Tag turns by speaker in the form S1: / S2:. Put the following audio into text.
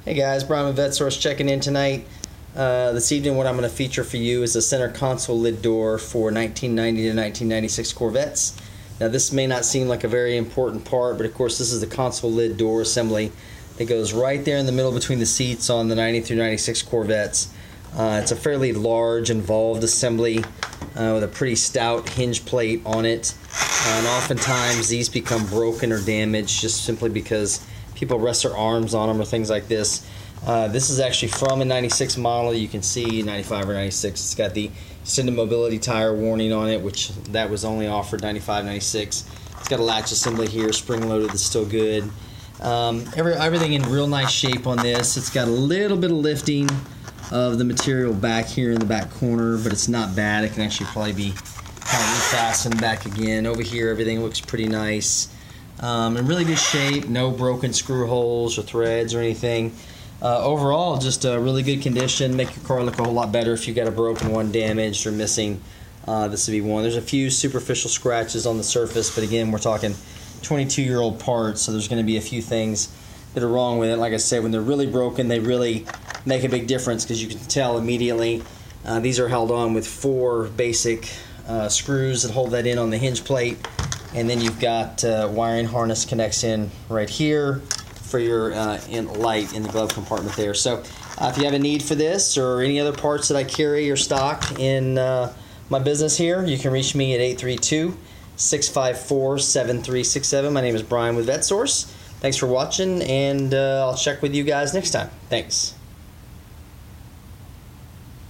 S1: Hey guys, Brian with VetteSource checking in tonight. This evening what I'm going to feature for you is the center console lid door for 1990 to 1996 Corvettes. Now this may not seem like a very important part, but of course this is the console lid door assembly that goes right there in the middle between the seats on the 90 through 96 Corvettes. It's a fairly large involved assembly with a pretty stout hinge plate on it, and oftentimes these become broken or damaged just simply because people rest their arms on them or things like this. This is actually from a 96 model. You can see 95 or 96. It's got the extended mobility tire warning on it, which that was only offered 95, 96. It's got a latch assembly here, spring loaded, that's still good. Everything in real nice shape on this. It's got a little bit of lifting of the material back here in the back corner, but it's not bad. It can actually probably be kind of refastened back again. Over here everything looks pretty nice. In really good shape, no broken screw holes or threads or anything. Overall, just a really good condition. Make your car look a whole lot better if you got a broken one, damaged or missing. This would be one. There's a few superficial scratches on the surface, but again, we're talking 22-year-old parts, so there's going to be a few things that are wrong with it. Like I said, when they're really broken, they really make a big difference because you can tell immediately. These are held on with 4 basic screws that hold that in on the hinge plate. And then you've got wiring harness connects in right here for your light in the glove compartment there. So if you have a need for this or any other parts that I carry or stock in my business here, you can reach me at 832-654-7367. My name is Brian with VetteSource. Thanks for watching, and I'll check with you guys next time. Thanks.